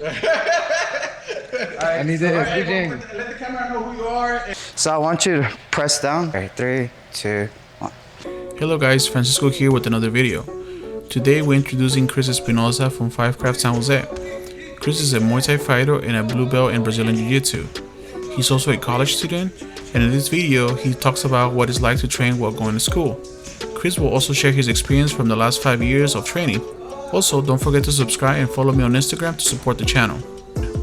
I need to let the camera know who you are. So I want you to press down. Okay, 3, 2, 1. Hello guys, Francisco here with another video. Today we're introducing Chris Espinoza from FightCraft San Jose. Chris is a Muay Thai fighter and a blue belt in Brazilian Jiu-Jitsu. He's also a college student, and in this video he talks about what it's like to train while going to school. Chris will also share his experience from the last 5 years of training. Also, don't forget to subscribe and follow me on Instagram to support the channel.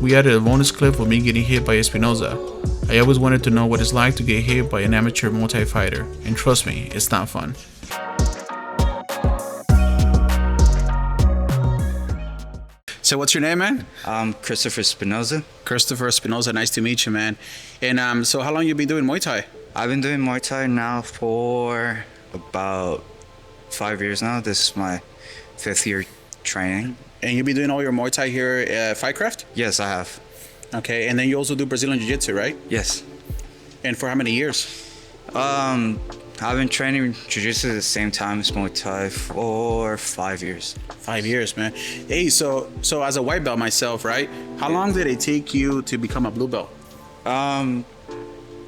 We added a bonus clip of me getting hit by Espinoza. I always wanted to know what it's like to get hit by an amateur Muay Thai fighter, and trust me, it's not fun. So what's your name, man? Christopher Espinoza. Christopher Espinoza, nice to meet you, man. And so how long you been doing Muay Thai? I've been doing Muay Thai now for about 5 years now. This is my 5th year training. And you've been doing all your Muay Thai here at FightCraft? Yes, I have. Okay, and then you also do Brazilian Jiu-Jitsu, right? Yes. And for how many years? I've been training Jiu-Jitsu at the same time as Muay Thai for 5 years. 5 years, man. Hey, so as a white belt myself, right? How long did it take you to become a blue belt?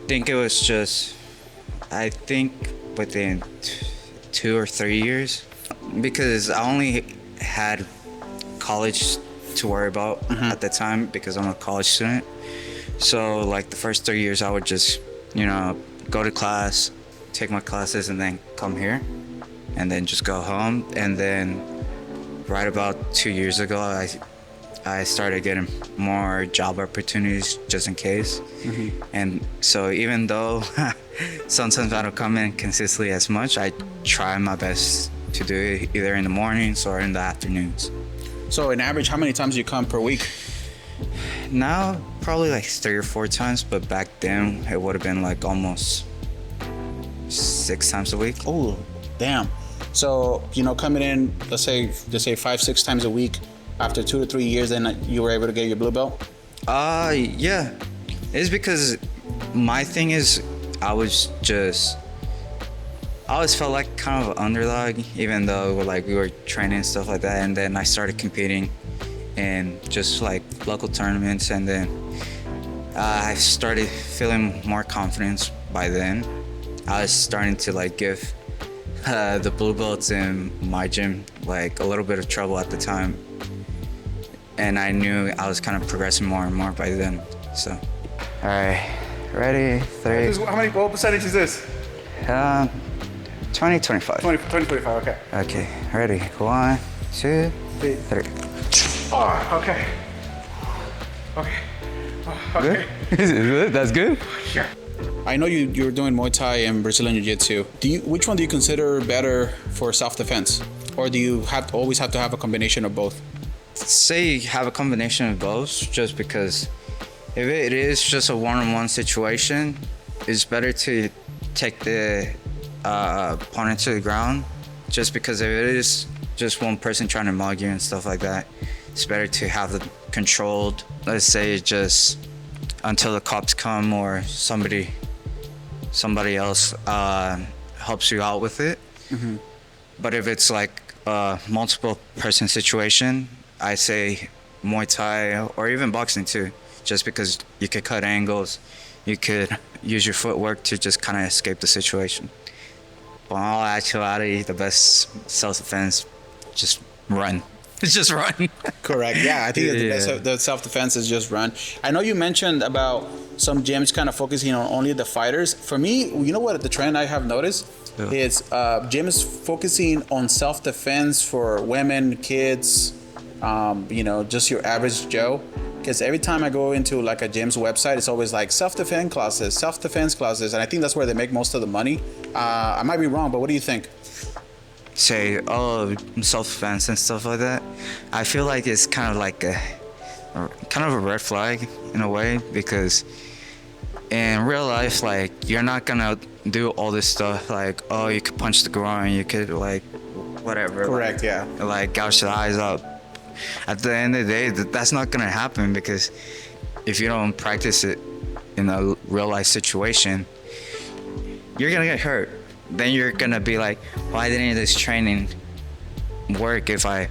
Think it was just, I think within 2 or 3 years, because I only had college to worry about at the time because I'm a college student. So like the first 3 years I would just, go to class, take my classes, and then come here and then just go home. And then right about 2 years ago I started getting more job opportunities just in case. And so even though sometimes I don't come in consistently as much, I try my best to do it either in the mornings or in the afternoons. So in average, how many times do you come per week? Now probably like 3 or 4 times, but back then it would have been like almost 6 times a week. Oh, damn. So, coming in, let's say 5-6 times a week, after 2 to 3 years, then you were able to get your blue belt? Yeah. It's because my thing is I always felt like kind of an underdog, even though like we were training and stuff like that. And then I started competing in just like local tournaments, and then I started feeling more confidence by then. I was starting to like give the blue belts in my gym like a little bit of trouble at the time, and I knew I was kind of progressing more and more by then. So, all right, ready? 3. What percentage is this? 20, 25. 20, 25, okay. Okay, ready? 1, 2, 3. Oh, okay. Okay. Oh, okay. Good? That's good? Sure. I know you're doing Muay Thai and Brazilian Jiu-Jitsu. Which one do you consider better for self-defense? Or do you always have to have a combination of both? Say you have a combination of both, just because if it is just a one-on-one situation, it's better to take the opponent to the ground, just because if it is just one person trying to mug you and stuff like that, it's better to have them controlled, let's say just until the cops come or somebody else helps you out with it. But if it's like a multiple person situation, I say Muay Thai or even boxing too, just because you could cut angles, you could use your footwork to just kind of escape the situation. But in all actuality, the best self-defense, just run. Just run. Correct. Yeah, I think that the best the self-defense is just run. I know you mentioned about some gyms kind of focusing on only the fighters. For me, you know what the trend I have noticed is gyms focusing on self-defense for women, kids, just your average Joe. Because every time I go into like a gym's website, it's always like self-defense classes, and I think that's where they make most of the money. I might be wrong, but what do you think? Say, self-defense and stuff like that. I feel like it's kind of like a red flag in a way, because in real life, like, you're not gonna do all this stuff like, you could punch the groin, you could like whatever. Correct. Like, yeah. Like gouge the eyes out. At the end of the day, that's not gonna happen, because if you don't practice it in a real life situation, you're gonna get hurt. Then you're gonna be like, why didn't this training work if I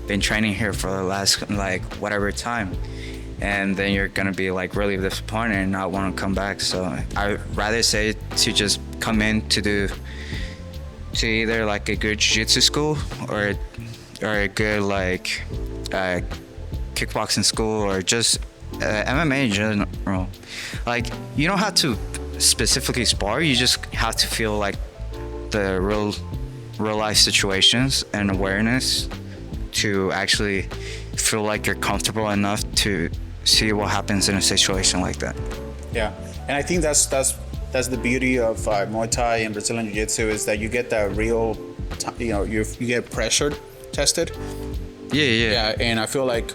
been training here for the last like whatever time, and then you're gonna be like really disappointed and not want to come back. So I'd rather say to just come in to either like a good jiu-jitsu school or a good like kickboxing school or just MMA in general. Like you don't have to specifically spar, you just have to feel like the real life situations and awareness to actually feel like you're comfortable enough to see what happens in a situation like that. Yeah, and I think that's the beauty of Muay Thai and Brazilian Jiu-Jitsu is that you get that real, you get pressure tested. Yeah, and I feel like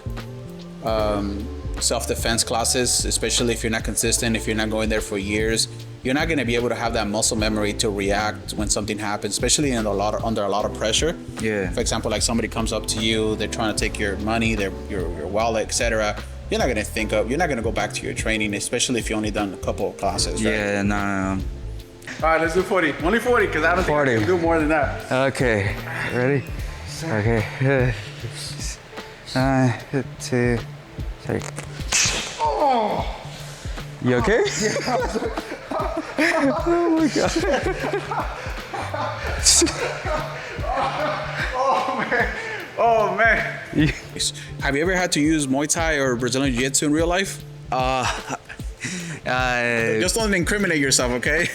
self-defense classes, especially if you're not consistent, if you're not going there for years, you're not going to be able to have that muscle memory to react when something happens, especially under a lot of pressure. Yeah. For example, like somebody comes up to you, they're trying to take your money, your wallet, etc. You're not going to go back to your training, especially if you only done a couple of classes, right? Yeah, no. All right, let's do 40. Only 40, because I don't think I can do more than that. Okay, ready? Okay. 2, 3. Oh! You okay? Yeah. Oh my god. Oh man. Have you ever had to use Muay Thai or Brazilian Jiu-Jitsu in real life? Just don't incriminate yourself, okay?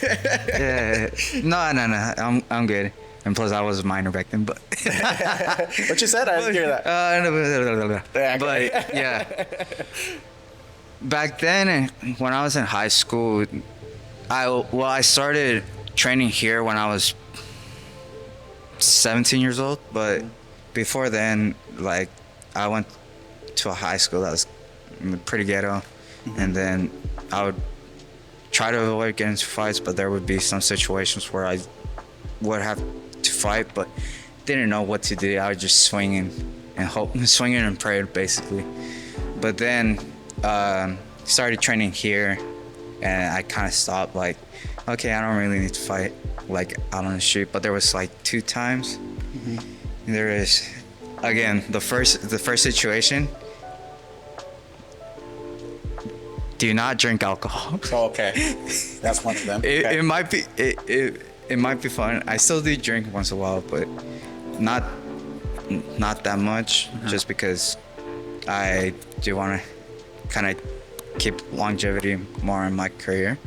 No. I'm good. And plus, I was a minor back then, but. What you said? I didn't hear that. But yeah. Back then, when I was in high school, I started training here when I was 17 years old, but before then, like, I went to a high school that was pretty ghetto, and then I would try to avoid getting into fights, but there would be some situations where I would have to fight, but didn't know what to do. I was just swinging and prayed, basically. But then started training here, and I kind of stopped, like, okay, I don't really need to fight like out on the street. But there was like 2 times. There is, again, the first situation, do not drink alcohol. Oh, okay. That's one of them. It might be fun. I still do drink once in a while, but not that much, just because I do want to kind of keep longevity more in my career.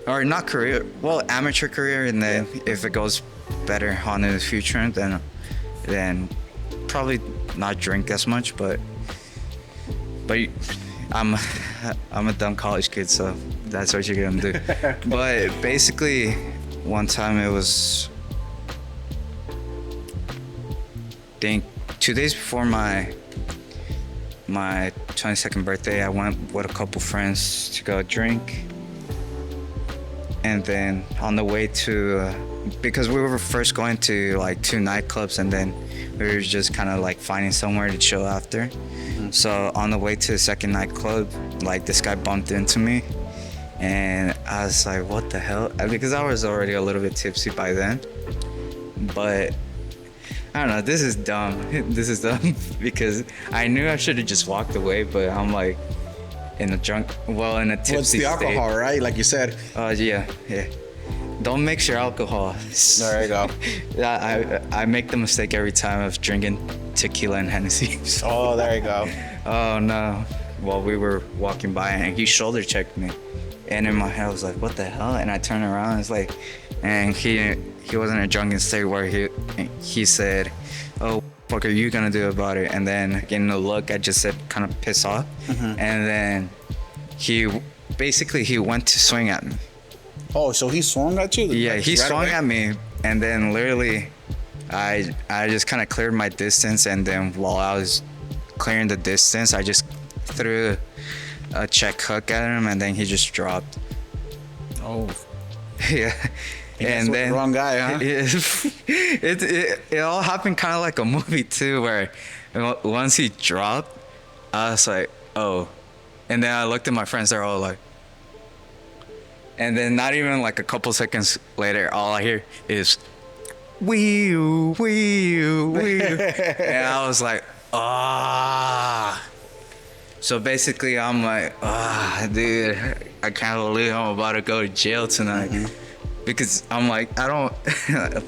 Or not career, well, amateur career, and then if it goes better on in the future, then probably not drink as much, but I'm a dumb college kid, so that's what you're gonna do. But basically, one time it was, I think 2 days before my 22nd birthday, I went with a couple friends to go drink. And then on the way to, because we were first going to like 2 nightclubs, and then we were just kind of like finding somewhere to chill after. So on the way to the second nightclub, like this guy bumped into me, and I was like, what the hell? Because I was already a little bit tipsy by then. But I don't know, this is dumb. Because I knew I should have just walked away, but I'm like, in a tipsy state. What's the alcohol, state. Right? Like you said. Yeah. Don't mix your alcohol. There you go. I make the mistake every time of drinking tequila and Hennessy. Oh, there you go. Oh no. Well, we were walking by and he shoulder checked me. And in my head I was like, what the hell? And I turned around, it's like, and he wasn't in a drunken state where he said, oh, what are you gonna do about it? And then getting the look, I just said kind of piss off. And then he went to swing at me. Oh, so he swung at you? Yeah, he swung at me, and then literally I just kind of cleared my distance, and then while I was clearing the distance, I just threw a check hook at him, and then he just dropped. Oh. Yeah. And then the wrong guy, huh? It all happened kind of like a movie too, where once he dropped, I was like, oh. And then I looked at my friends, they're all like, and then not even like a couple seconds later, all I hear is, wee-oo, wee-oo, wee-oo. And I was like, ah. So basically, I'm like, dude, I can't believe I'm about to go to jail tonight. Because I'm like, I don't,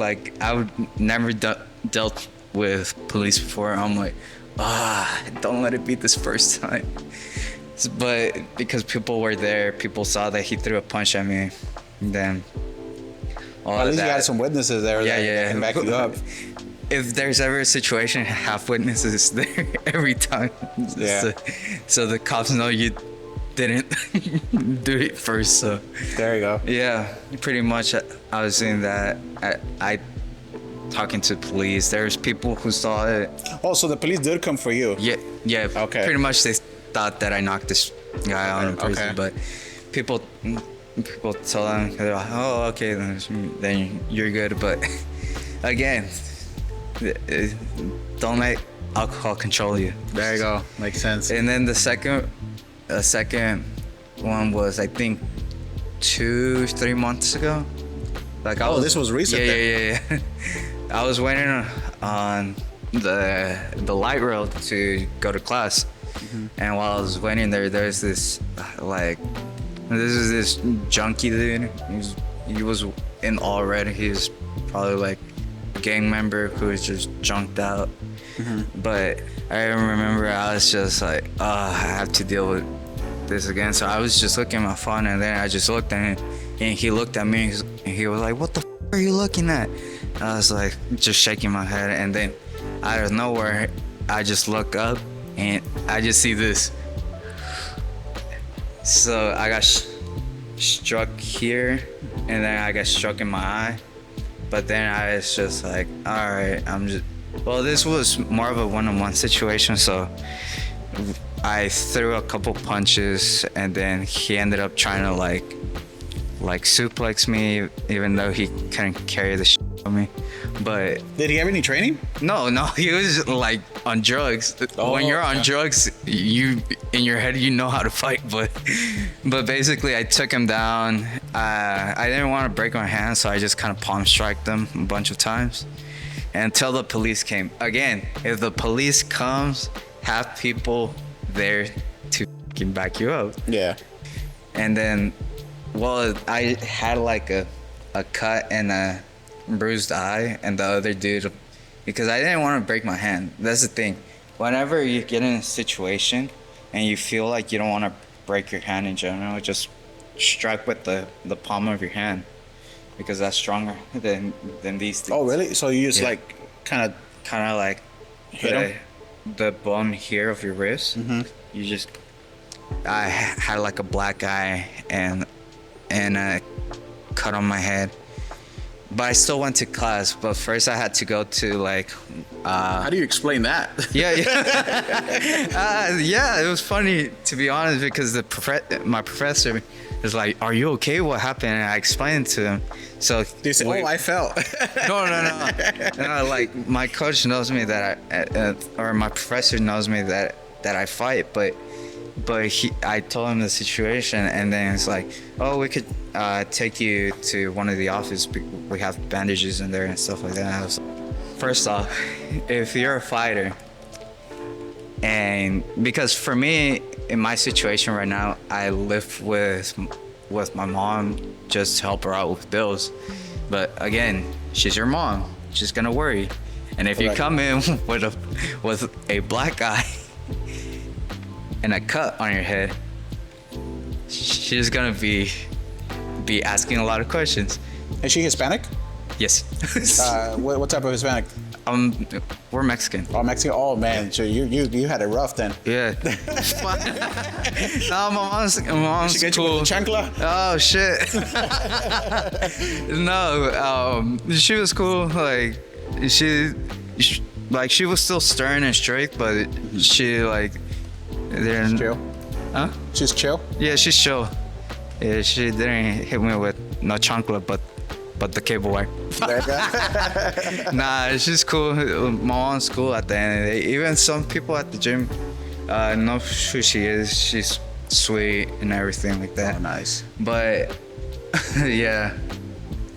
like, I would never dealt with police before. I'm like, don't let it be this first time. But because people were there, people saw that he threw a punch at me. And then all At least that, you had some witnesses there that can back you up. if there's ever a situation, have witnesses there every time. Yeah. So the cops know you didn't do it first. So There you go. yeah, pretty much I was doing that. I talking to police. There's people who saw it. Oh, so the police did come for you. Yeah. Okay. Pretty much they thought that I knocked this guy out in prison, Okay. but people tell them, they're like, oh, okay, then you're good. But again, don't let alcohol control you. There you go. Makes sense. And then the second one was, I think, 2-3 months ago. Like This was recent. Yeah. I was waiting on the light rail to go to class, and while I was waiting there's this this junkie dude. He was in all red. He was probably like a gang member who was just junked out. But I remember I was just like, I have to deal with this again. So I was just looking at my phone, and then I just looked at him, and he looked at me, and he was like, what the are you looking at? I was like, just shaking my head, and then out of nowhere, I just look up, and I just see this. So I got struck here, and then I got struck in my eye. But then I was just like, all right, this was more of a one-on-one situation, so I threw a couple punches, and then he ended up trying to like suplex me, even though he couldn't carry the shit on me. But Did he have any training? no, he was like on drugs. When you're on drugs, you in your head you know how to fight, but basically I took him down. I didn't want to break my hand, so I just kind of palm striked them a bunch of times until the police came. Again, if the police comes, have people there to back you up. Yeah. And then, well, I had like a cut and a bruised eye, and the other dude, because I didn't want to break my hand. That's the thing. Whenever you get in a situation and you feel like you don't want to break your hand in general, just strike with the palm of your hand, because that's stronger than these things. Oh, really? So you just Yeah. like kind Kind of like Hit the bone here of your wrist. You just, I had like a black eye and a cut on my head. But I still went to class. But first I had to go to like. how do you explain that? Yeah. Yeah, it was funny, to be honest, because my professor was like, "Are you okay? What happened?" And I explained to him. So They said, I fell. No. And like my coach knows me that or my professor knows me that I fight, but I told him the situation, and then it's like, oh, we could take you to one of the offices. We have bandages in there and stuff like that. I was like, first off, if you're a fighter, and because for me, in my situation right now, I live with my mom just to help her out with bills. But again, she's your mom. She's gonna worry. And if you come in with a black eye and a cut on your head, she's gonna be asking a lot of questions. Is she Hispanic? Yes. What type of Hispanic? We're Mexican. Oh, Mexican. Oh man, so you had it rough then. Yeah. No, my mom's She get cool. you with the chancla? Oh shit. No, she was cool. Like she was still stern and strict, but she like didn't. Chill. Huh? She's chill. Yeah, she's chill. Yeah, she didn't hit me with no chancla, but the cable wire. Nah, she's cool. My mom's cool at the end of the day. Even some people at the gym know who she is. She's sweet and everything like that. Oh, nice. But yeah,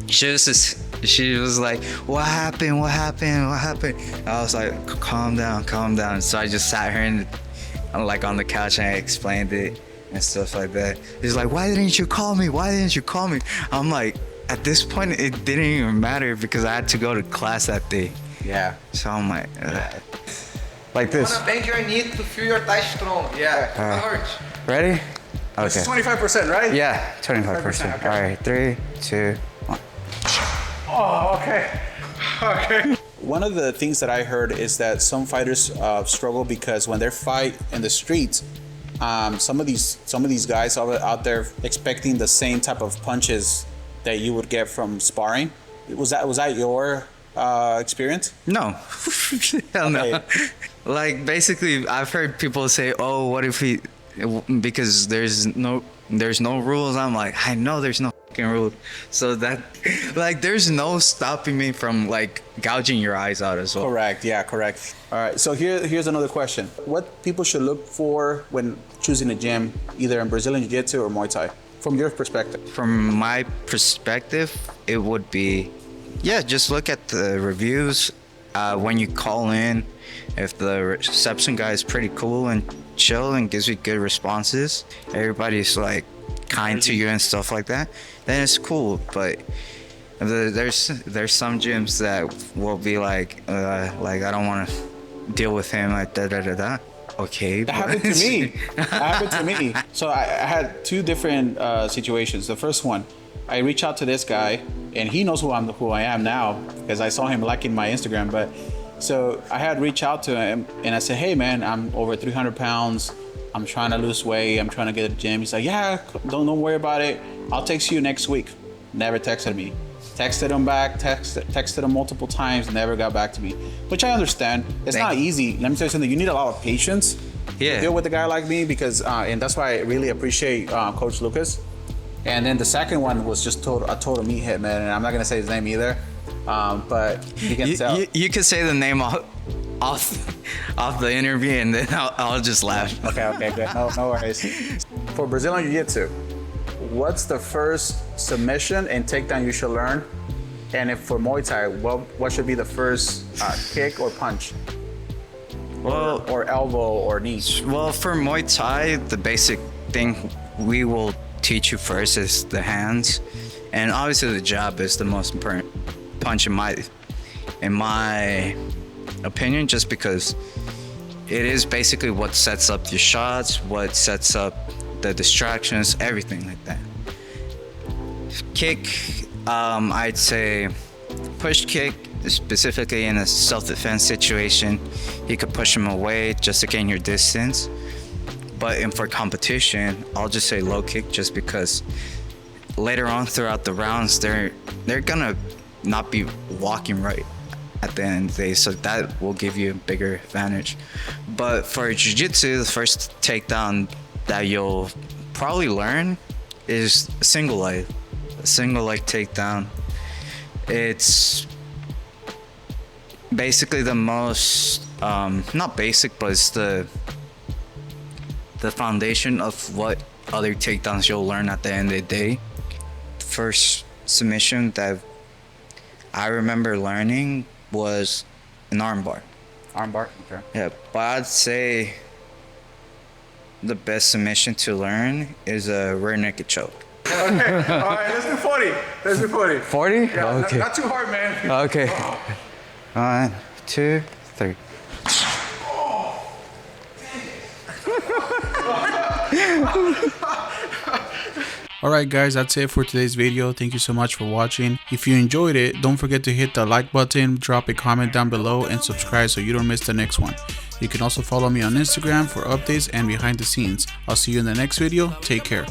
she She was like, what happened? What happened? What happened? I was like, calm down, calm down. So I just sat her in, like on the couch, and I explained it and stuff like that. He's like, why didn't you call me? Why didn't you call me? I'm like, at this point, it didn't even matter because I had to go to class that day. Yeah. So I'm like this. Wanna bend your knee to feel your thigh strong. Yeah. Hard. Ready? It's Okay. 25%, right? Yeah, 25%. Okay. All right, 3, 2, 1. Oh, okay. Okay. One of the things that I heard is that some fighters struggle because when they fight in the streets, some of these guys are out there expecting the same type of punches that you would get from sparring. Was that your experience? No. Hell no. Okay. Like, basically, I've heard people say, oh, what if he, because there's no rules. I'm like, I know there's no fucking rules. So that, like, there's no stopping me from, like, gouging your eyes out as well. Correct. Yeah, correct. All right. So here's another question. What people should look for when choosing a gym, either in Brazilian Jiu-Jitsu or Muay Thai, from your perspective? From my perspective, it would be, yeah, just look at the reviews. When you call in, if the reception guy is pretty cool and chill and gives you good responses, everybody's like kind to you and stuff like that, then it's cool. But there's some gyms that will be like I don't want to deal with him, like da da da da. Okay. That happened to me. That happened to me. So I had two different situations. The first one, I reached out to this guy, and he knows who I am now because I saw him liking my Instagram. But so I had reached out to him, and I said, "Hey man, I'm over 300 pounds. I'm trying to lose weight. I'm trying to get to the gym." He's like, "Yeah, don't worry about it. I'll text you next week." Never texted me. Texted him back, texted him multiple times, never got back to me, which I understand. It's not easy. Let me tell you something. You need a lot of patience to deal with a guy like me because, and that's why I really appreciate Coach Lucas. And then the second one was just a total meathead, man. And I'm not gonna say his name either, but you can tell. You can say the name off the interview, and then I'll just laugh. Okay, good. No worries. For Brazilian Jiu-Jitsu, what's the first submission and takedown you should learn? And if for Muay Thai, what should be the first kick or punch? Or elbow or knee? Well, for Muay Thai, the basic thing we will teach you first is the hands, and obviously the jab is the most important punch in my opinion, just because it is basically what sets up your shots, what sets up the distractions, everything like that. Kick, I'd say push kick, specifically in a self-defense situation, you could push them away just to gain your distance. But for competition, I'll just say low kick, just because later on throughout the rounds, they're gonna not be walking right at the end of the day, so that will give you a bigger advantage. But for Jiu-Jitsu, the first takedown that you'll probably learn is a single leg takedown. It's basically the most not basic, but it's the foundation of what other takedowns you'll learn at the end of the day. First submission that I remember learning was an armbar. Armbar, okay. Yeah, but I'd say the best submission to learn is a rear naked choke. Okay, all right, let's do 40. Let's do 40. 40? Yeah, okay. not too hard, man. Okay. 1, 2, 3. Alright guys, that's it for today's video. Thank you so much for watching. If you enjoyed it, don't forget to hit the like button, drop a comment down below, and subscribe so you don't miss the next one. You can also follow me on Instagram for updates and behind the scenes. I'll see you in the next video. Take care.